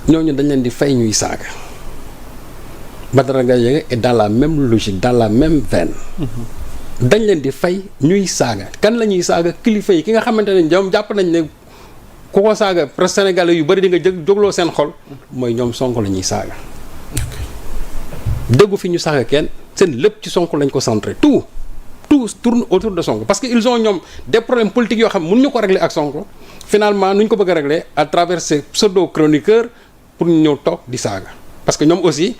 ñooñu dañ leen di fay ñuy saaga. Badara Gadiaga est dans la même logique dans la même veine. dañ leen di fay ñuy saaga kan la ñuy saaga kilifa yi ki nga xamante ne ñoom jàpp nañ ne ku ko saaga presque sénégalais yu bëri di nga jógloo seen xol mooy ñoom Sonko la ñuy saaga. déggu fi ñu saaga kenn seen lépp ci Sonko lañ ko centré tout tourne autour de Sonko parce que ils ont ñoom des problèmes politiques yoo xam ne mënuñu ko régler ak Sonko finalement nu ñu ko bëgg a régler à travers ces pseudo chroniqueurs pour ñu ñëw toog di saaga parce que ñoom aussi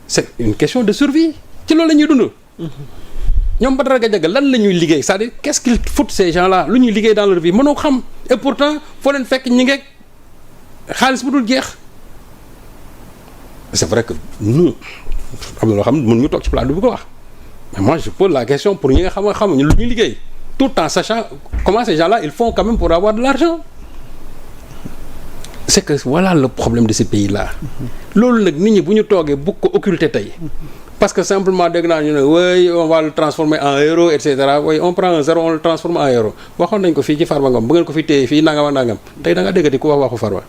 c'est une question de survie ci loolu la ñuy dund. ñoom Badara Gadiaga lan la ñuy liggéey c'est-à-dire qu'est-ce qu'ils foutent ces gens-là lu ñuy liggéey dans leur vie mënoo xam et pourtant foo leen fekk ñi ngeeg xaalis bu dul jeex c'est vrai que nous am na loo xam mën ñu toog ci plateau bi ko wax mais moi je pose la question pour ñi nga xamuñu lu ñuy liggéey tout en sachant comment ces gens-là ils font quand même pour avoir de l'argent c'est que voilà le problème de ces pays-là loolu nag nit ñi bu ñu toogee bëgg ko occulter tey parce que simplement dégg naa ñu ne oui on va le transformer en héros et cetera oui on prend un zéro on le transforme en héros waxoon nañ ko fii ci Farba Ngom bu ngeen ko fi téye fii nangam ak nangam tey da nga déggati ku wax waxu Farba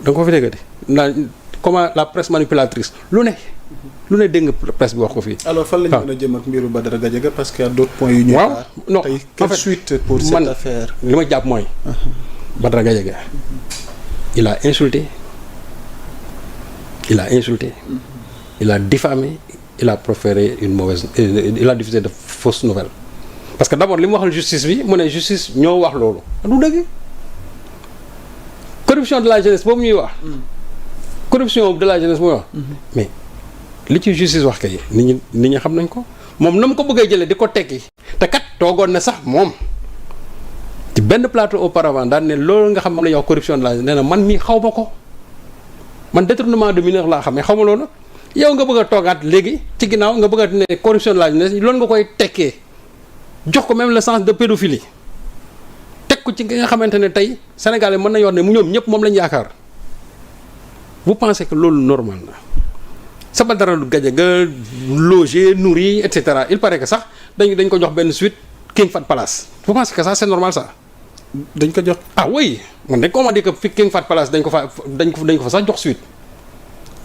da nga ko fi déggati naan comment la presse manipulatrice lu ne dégg nga presse bi wax ko fii. alors fan la ñu mën a jëm ak mbiru Badara Gadiaga parce que y a d'autres points yu ñu. waaw non tey quelle suite pour cette affaire. li ma jàpp mooy. Badara Gadiaga il a insulté il a diffamé il a proféré il a diffusé de fausses nouvelles parce que d'abord li mu waxal justice bi mu ne justice ñoo wax loolu du dëgg corruption de la jeunesse boobu ñuy wax corruption de la jeunesse muy wax mais li ci justice wax kay nit ñi xam nañ ko moom na mu ko bëggee jëlee di ko tekki te kat toogoon na sax moom ci benn plateau auparavant daan ne loolu nga xam moom la ñuy wax corruption de la jeunesse nee na man mii xaw ma ko man détournement de mineur laa xam mais xaw ma loolu yow nga bëgg a toogaat léegi ci ginnaaw nga bëgg a ne corruption de la jeunesse loolu nga koy tekkee jox ko même le sens de pédophilie teg ko ci ki nga xamante ne tey Sénégalais mën nañu wax ne mu ñoom ñëpp moom lañu yaakaar vous pensez que loolu normal na sa Badara Gadiaga logé nourri et cetera il paraît que sax dañ ko jox benn suite King Fahd Palace vous pensez que ça c'est normal ça. dañ ko jox ah oui man dañ ko mën a dire que fi King Fahd Palace dañ ko fa sax jox suite.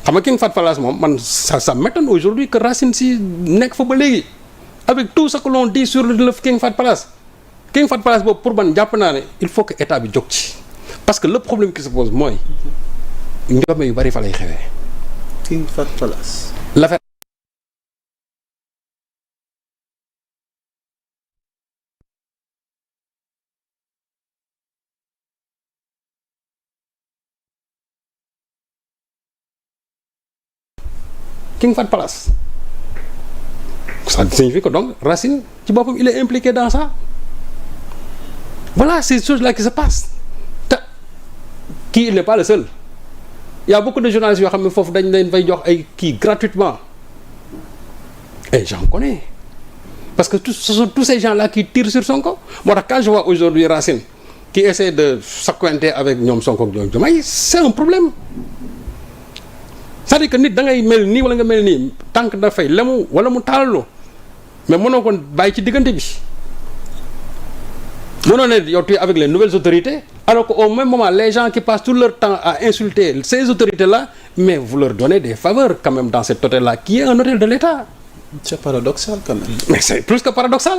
xam nga King Fahd Palace moom man ça m'étonne aujourd'hui que Racine Sy nekk fa ba léegi avec tout ce que l'on dit sur le King Fahd Palace boobu pour man jàpp naa ne il faut que état bi jóg ci parce que le problème qui se pose mooy njome yu bari fa lay xewee. King Fahd Palace. l'affaire King Fahd Palace ça signifie que donc Racine ci boppam il est impliqué dans ça voilà ces choses là qui se passent te kii il n'est pas le seul il y a beaucoup de journalistes yoo xam ne foofu dañ leen fay jox ay kii gratuitement et j'en connais parce que ce sont tous ces gens là qui tirent sur Sonko moo tax quand je vois aujourd'hui Racine qui essaie de s'accointer avec ñoom Sonko ak ñoom Diomaye c'est un problème c'est-à-dire que nit da ngay mel nii wala nga mel nii tànk dafay lemu wala mu taalaloo mais mënoo ko bàyyi ci diggante bi mënoo ne yow tu es avec les nouvelles autorités alors qu'au même moment les gens qui passent tout leur temps à insulter ces autorités là mais vous leur donnez des faveurs quand même dans cet hôtel là qui est un hôtel de l'État. C'est paradoxal quand même. Mais c'est plus que paradoxal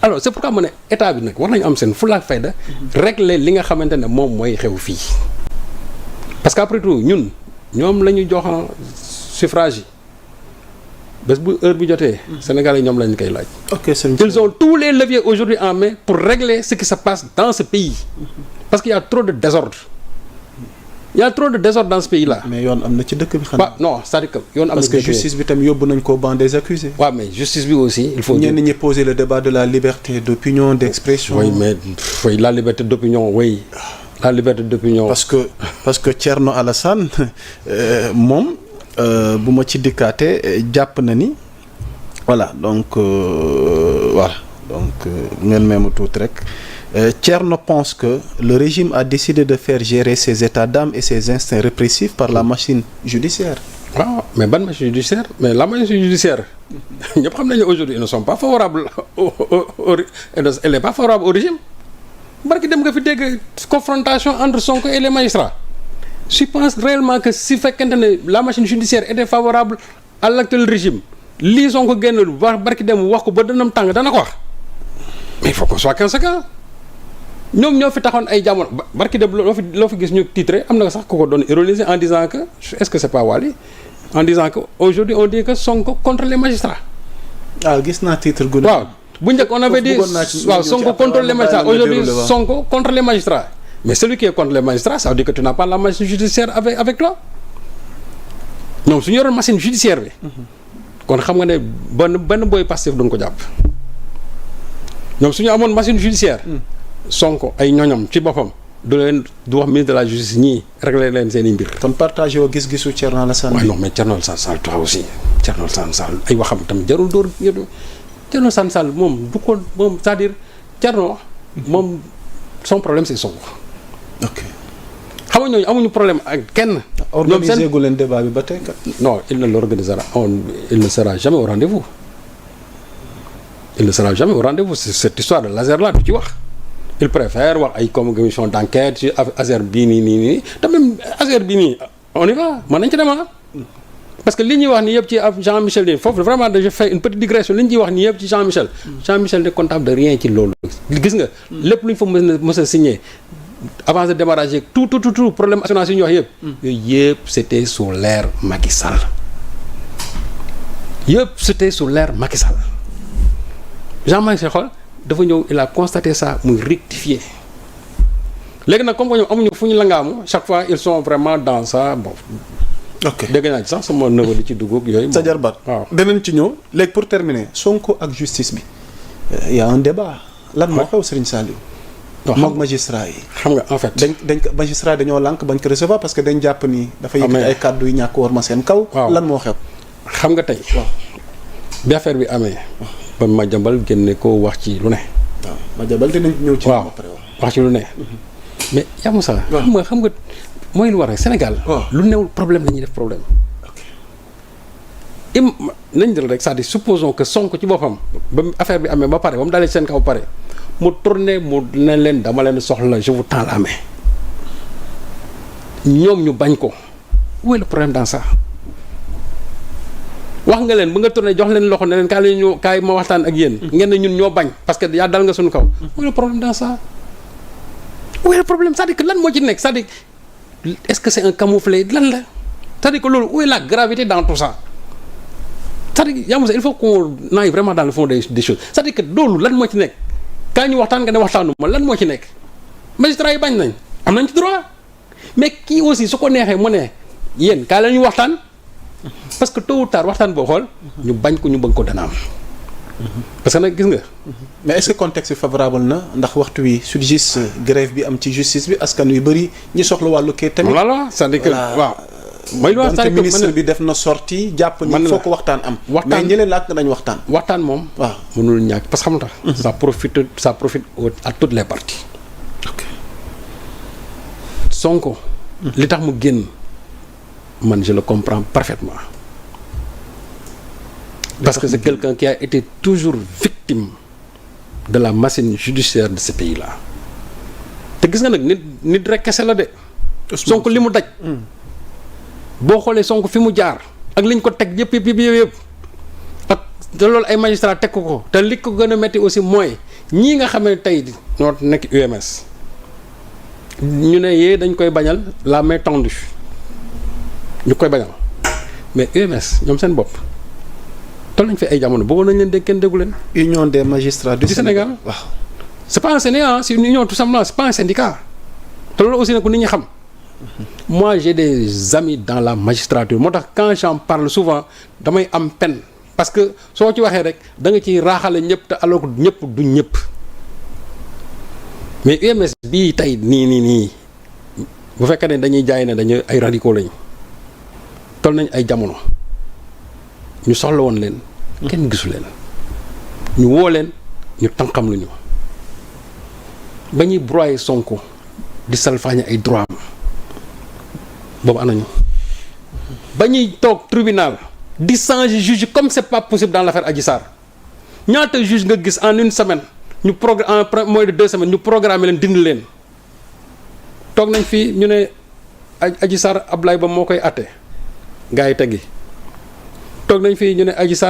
alors c'est pourquoi ma ne état bi nag war nañu am seen fulla ak fayda régler li nga xamante ne moom mooy xew fii parce que après tout ñoom la ñu jox suffrage yi bés bu heure bi jotee Sénégal yi ñoom lañu koy laaj. Ok, ils ont tous les leviers aujourd'hui en main pour régler ce qui se passe dans ce pays parce qu'il y a trop de désordre dans ce pays là. mais yoon am na ci dëkk bi xanaa. non c'est-à-dire que yoon am na parce que justice bi tam yóbbu nañ ko banc des accusés. waaw mais justice bi aussi il faut. ñenn ñi poser le débat de la liberté d'opinion d'expression. oui mais la liberté d'opinion oui la liberté d'opinion. parce que Thierno Alassane moom bu ma ci dikkaate jàpp na ni voilà donc ngeen meema tuuti rek. Thierno pense que le régime a décidé de faire gérer ses états d'âme et ses instincts répressifs par la machine judiciaire. Ah, mais bonne machine judiciaire mais la machine judiciaire ñëpp xam nañu aujourd'hui ils ne sont pas favorables elle n'est pas favorable au régime barki dem nga fi dégg confrontation entre Sonko et les magistrats. Je pense réellement que si fekkente ne la machine judiciaire était favorable à l'actuel régime lii Sonko génnul barki dem wax ko ba dënam tàng dana ko wax mais il faut qu'on soit conséquent. ñoom ñoo fi taxoon ay jamono barki dem loo fi gis ñu titré am na sax ku ko doon ironiser en disant que est-ce que c'est pas Wally en disant que aujourd'hui on dit que Sonko contre les magistrats. gis naa titre gu. waaw bu njëkk on avait dit waaw Sonko contre les magistrats aujourd'hui Sonko contre les magistrats. mais celui qui est contre les magistrats ça veut dire que tu n'as pas la machine judiciaire avec toi ñoom su ñu yoroon machine judiciaire bi. kon xam nga ne benn booy Pastef duñ ko jàpp. ñoom su ñu amoon machine judiciaire. Sonko ay ñoñam ci boppam du wax ministre de la justice ñii régler leen seen i mbir. kon partagé woo gis-gisu Thierno Alassane. waaw non mais Thierno Alassane Sall toi aussi Thierno Alassane Sall ay waxam tamit jarul dóor Thierno Alassane Sall moom du ko moom c'est-à-dire Thierno moom son problème c'est Sonko. ok xam nga ñooñu amuñu problème ak kenn. organisé gu leen débat bi ba tey kat. non il ne l'organisera il ne sera jamais au rendez-vous. il ne sera jamais au rendez-vous c'est cette histoire de laser là du ci wax. il préfère wax ay commission d'enquête ci affaire bii nii te même affaire bii nii on y va mën nañ ci dem parce que li ñuy wax nii yëpp ci Jean-Michel nii foofu vraiment je fais une petite digression li ñuy wax nii yëpp ci Jean-Michel. Jean-Michel n'est comptable de rien ci loolu. gis nga lépp lu ñu fa mës a signé avant de démarrage tout problème assurance yi ñu wax yëpp. yooyu yëpp c'était sous l'ère Macky Sall. yëpp c'était sous l'ère Macky Sall. Jean-Michel xool dafa ñëw il a constaté ça muy rectifier léegi nag comme que ñoom amuñu fu ñu langaamu chaque fois ils sont vraiment dans ça bon. ok dégg naa ci sax sama neveu di ci dugub yooyu. sa jarbaat waaw danañ ci ñëw léegi pour terminer Sonko ak justice bi. y a un débat. lan moo xew Serigne Saliou. moom magistrat yi. xam nga en fait. dañ ko magistrat dañoo lànk bañ ko recevoir parce que dañ jàpp ni. dafa yëkkati ay kàddu yu ñàkk war ma seen kaw. lan moo xew. xam nga tey. waaw bi affaire bi amee. ba ma jambal génne ko wax ci lu ne. waaw ma jambal dinañ ñëw ci. waaw wax ci lu ne. mais yaa Moussa. xam nga mooy lu war rek Sénégal. lu newul problème la ñuy def problème. nañ jël rek c'est-à-dire supposons que Sonko ci boppam ba affaire bi amee ba pare ba mu dalee seen kaw pare mu tourné mu ne leen dama leen soxla je vous tends la main ñoom ñu bañ ko où est le problème dans ça. wax nga leen ba nga tourné jox leen loxo ne leen kaay ma waxtaan ak yéen. ngeen ne ñun ñoo bañ parce que yaa dal nga suñu kaw. où est le problème dans ça. où est le problème c'est-à-dire que lan moo ci nekk c'est-à-dire est-ce que c'est un camouflet lan la c'est-à-dire que loolu où est la gravité dans tout ça. c'est-à-dire yaa il faut qu'on aille vraiment dans le fond des choses c'est-à-dire que loolu lan moo ci nekk kaa ñu waxtaan nga ne waxtaanu ma lan moo ci nekk magistrat yi bañ nañ am nañ ci droit mais kii aussi su ko neexee mu ne yéen kaa la ñu waxtaan parce que tôt ou tard waxtaan boo xool ñu bañ ko ñu bëgg ko dana am parce que nag gis nga. mais est-ce que contexte favorable na ndax waxtu wi SYTJUST grève bi am ci justice bi askan wi bëri ñi soxla wàllu kii tamit. voilà c'est-à-dire que waaw. mooy lu wante ministre bi def na sortie jàpp ni foo ko waxtaan am. mais ñële laaj nañ waxtaan. waxtaan moom. waaw mënul ñàkk parce que xam nga tax. ça profite à toutes les parties. ok Sonko. li tax mu génn man je le comprends parfaitement. parce que c'est quelqu'un qui a été toujours victime de la machine judiciaire de ce pays-là. te gis nga nag nit rek kese la de. Sonko li mu daj. boo xoolee Sonko fi mu jaar ak liñ ko teg yëpp ak te loolu ay magistrat teg ko te li ko gën a metti aussi mooy ñii nga xam ne tey ñoo nekk UMS ñu ne yee dañ koy bañal la main tendue ñu koy bañal mais UMS ñoom seen bopp toll nañ fi ay jamono bëggoon nañ leen dégg kenn déggu leen. Union des magistrats du Sénégal waaw. c'est pas un syndicat c'est une union tout simplement c'est pas un syndicat te loolu aussi nag nit ñi xam. moi j'ai des amis dans la magistrature moo tax quand j'en parle souvent damay am peine parce que soo ci waxee rek da nga ciy raaxale ñëpp te alors que ñëpp du ñëpp mais UMS bii tey nii bu fekkee ne dañuy jaay ne dañuy ay radicaux lañ toll nañ ay jamono ñu soxla woon leen kenn gisu leen ñu woo leen ñu tànqam lu ñu ba ñuy broyer Sonko di salfaañe ay droit am boobu anañu ba ñuy toog tribunal di changer juge comme c'est pas possible dans l'affaire Adji Sarr ñaata juge nga gis en une semaine ñu en moins de 2 semaines ñu programmer leen dindi leen toog nañ fii ñu ne Adji Sarr Ablaye Ba moo koy atte gars yi teggi toog nañ fii ñu ne Adji Sarr